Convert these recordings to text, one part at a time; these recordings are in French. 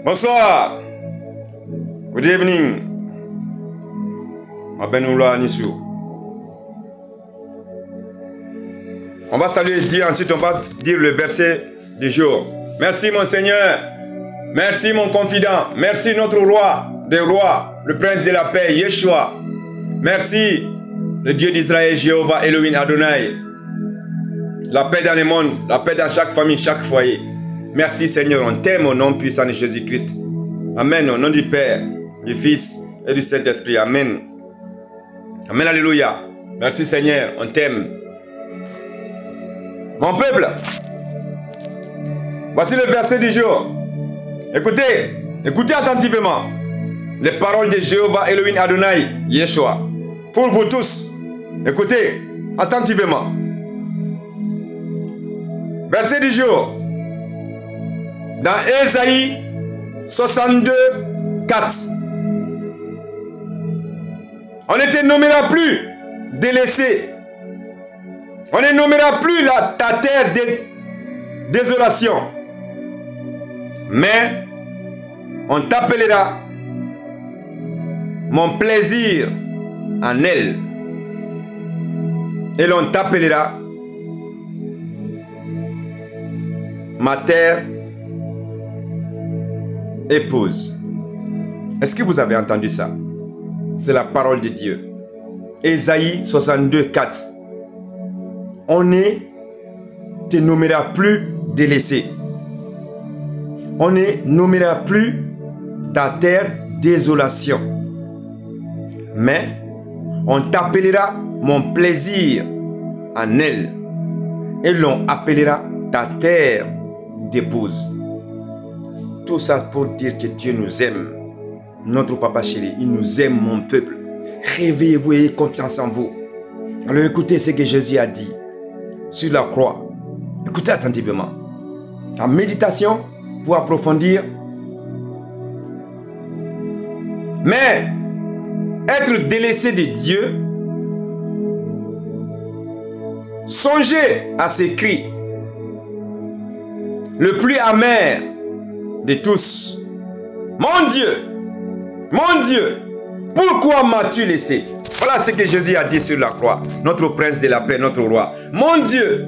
Bonsoir. Good evening. On va saluer Dieu, ensuite on va dire le verset du jour. Merci mon Seigneur. Merci mon confident. Merci notre roi des rois, le prince de la paix, Yeshua. Merci le Dieu d'Israël, Jéhovah, Elohim, Adonai. La paix dans le monde, la paix dans chaque famille, chaque foyer. Merci Seigneur, on t'aime au nom puissant de Jésus-Christ. Amen, au nom du Père, du Fils et du Saint-Esprit. Amen. Amen, alléluia. Merci Seigneur, on t'aime. Mon peuple, voici le verset du jour. Écoutez, écoutez attentivement les paroles de Jéhovah, Elohim, Adonai, Yeshua. Pour vous tous, écoutez attentivement. Verset du jour. Dans Ésaïe 62, 4. On ne nommera plus délaissé. On ne nommera plus ta terre de désolation. Mais on t'appellera mon plaisir en elle. Et l'on t'appellera ma terre épouse. Est-ce que vous avez entendu ça? C'est la parole de Dieu. Ésaïe 62, 4. On ne te nommera plus délaissé. On ne nommera plus ta terre désolation. Mais on t'appellera mon plaisir en elle. Et l'on appellera ta terre d'épouse. Tout ça pour dire que Dieu nous aime. Notre papa chéri, il nous aime, mon peuple. Réveillez-vous et ayez confiance en vous. Alors écoutez ce que Jésus a dit sur la croix. Écoutez attentivement. En méditation, pour approfondir. Mais être délaissé de Dieu, songez à ces cris. Le plus amer de tous. Mon Dieu, pourquoi m'as-tu laissé? Voilà ce que Jésus a dit sur la croix. Notre prince de la paix, notre roi. Mon Dieu,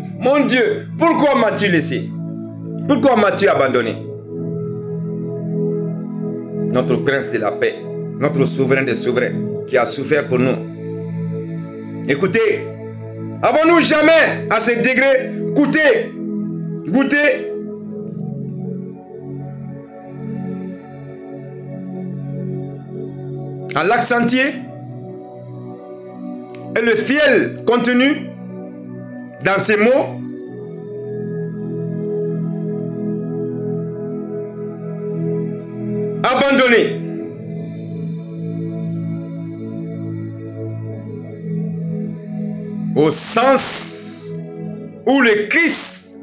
pourquoi m'as-tu laissé? Pourquoi m'as-tu abandonné? Notre prince de la paix, notre souverain des souverains, qui a souffert pour nous. Écoutez, avons-nous jamais à ce degré goûté à lac Sentier et le fiel contenu dans ces mots? Abandonné. Au sens où le Christ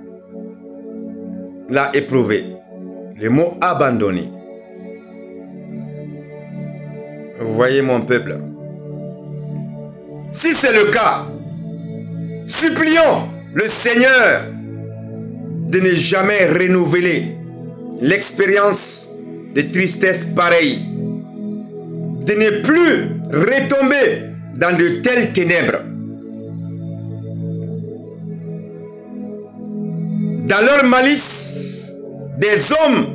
l'a éprouvé. Le mot abandonné. Vous voyez mon peuple. Si c'est le cas, supplions le Seigneur de ne jamais renouveler l'expérience de tristesse pareille. De ne plus retomber dans de telles ténèbres. Dans leur malice, des hommes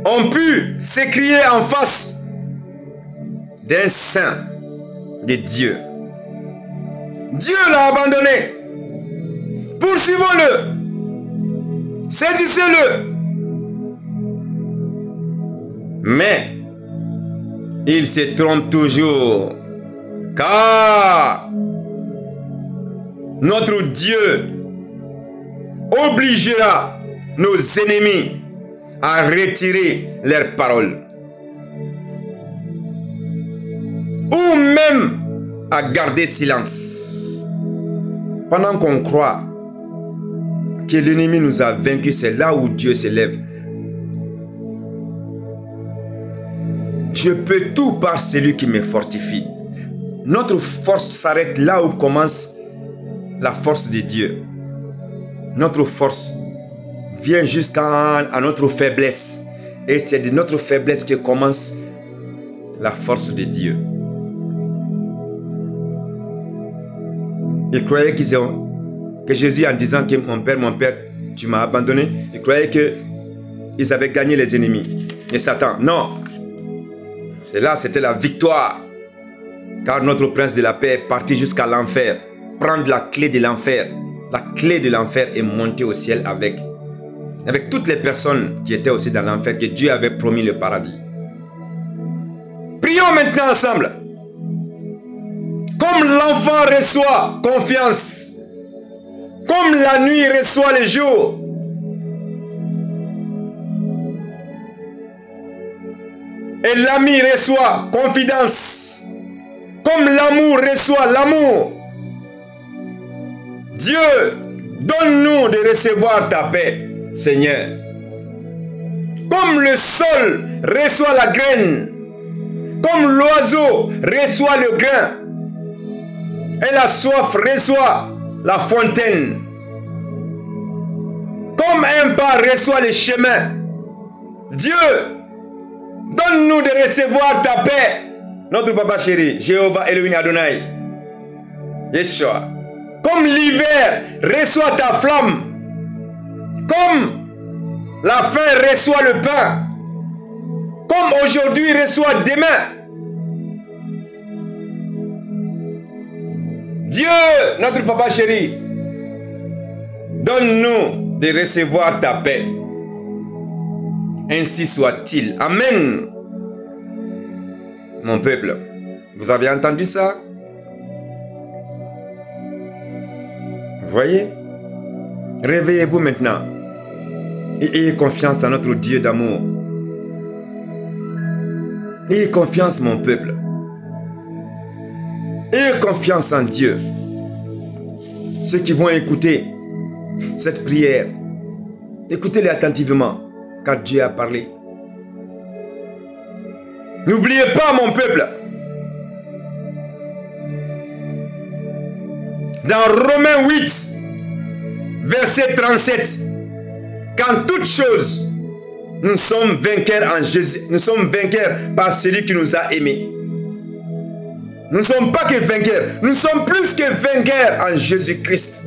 ont pu s'écrier en face d'un saint de Dieu. Dieu l'a abandonné. Poursuivons-le. Saisissez-le. Mais il se trompe toujours. Car notre Dieu obligera nos ennemis à retirer leurs paroles. Ou même à garder silence. Pendant qu'on croit que l'ennemi nous a vaincus, c'est là où Dieu s'élève. Je peux tout par celui qui me fortifie. Notre force s'arrête là où commence la force de Dieu. Notre force vient jusqu'à notre faiblesse. Et c'est de notre faiblesse que commence la force de Dieu. Ils croyaient que Jésus, en disant que mon Père, tu m'as abandonné, ils croyaient qu'ils avaient gagné les ennemis. Et Satan, non. C'était la victoire. Car notre prince de la paix est parti jusqu'à l'enfer. Prendre la clé de l'enfer. La clé de l'enfer est montée au ciel avec toutes les personnes qui étaient aussi dans l'enfer, que Dieu avait promis le paradis. Prions maintenant ensemble. Comme l'enfant reçoit confiance, comme la nuit reçoit le jour, et l'ami reçoit confidence, comme l'amour reçoit l'amour. Dieu, donne-nous de recevoir ta paix, Seigneur. Comme le sol reçoit la graine, comme l'oiseau reçoit le grain, et la soif reçoit la fontaine, comme un pas reçoit le chemin. Dieu, donne-nous de recevoir ta paix, notre Papa chéri, Jéhovah Elohim Adonai, Yeshua. Comme l'hiver reçoit ta flamme, comme la faim reçoit le pain, comme aujourd'hui reçoit demain. Dieu, notre Papa chéri, donne-nous de recevoir ta paix. Ainsi soit-il. Amen. Mon peuple, vous avez entendu ça? Voyez? Réveillez-vous maintenant et ayez confiance en notre Dieu d'amour. Ayez confiance, mon peuple. Ayez confiance en Dieu. Ceux qui vont écouter cette prière, écoutez-les attentivement, car Dieu a parlé. N'oubliez pas, mon peuple, dans Romains 8, verset 37, qu'en toutes choses, nous sommes vainqueurs en Jésus. Nous sommes vainqueurs par celui qui nous a aimés. Nous ne sommes pas que vainqueurs, nous sommes plus que vainqueurs en Jésus-Christ,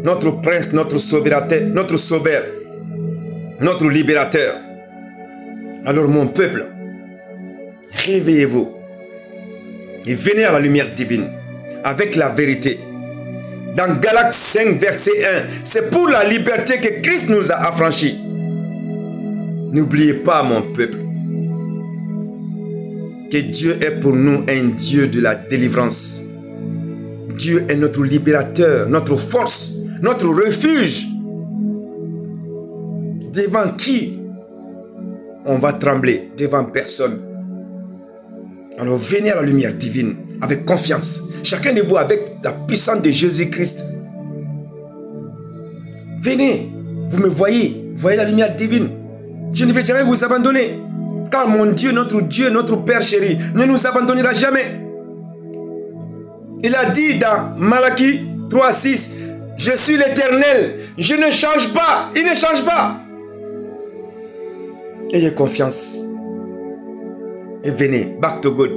notre prince, notre sauveur, notre libérateur. Alors mon peuple, réveillez-vous et venez à la lumière divine avec la vérité. Dans Galates 5, verset 1, c'est pour la liberté que Christ nous a affranchis. N'oubliez pas, mon peuple, que Dieu est pour nous un Dieu de la délivrance. Dieu est notre libérateur, notre force, notre refuge. Devant qui on va trembler? Devant personne. Alors venez à la lumière divine avec confiance. Chacun de vous avec la puissance de Jésus-Christ. Venez, vous me voyez, voyez la lumière divine. Je ne vais jamais vous abandonner. Car mon Dieu, notre Père chéri, ne nous abandonnera jamais. Il a dit dans Malachie 3:6, je suis l'Éternel, je ne change pas, il ne change pas. Ayez confiance. Et venez, back to God.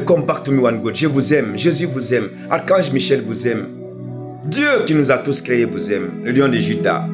Come back to me one God. Je vous aime, Jésus vous aime, Archange Michel vous aime. Dieu qui nous a tous créés vous aime, le lion de Juda.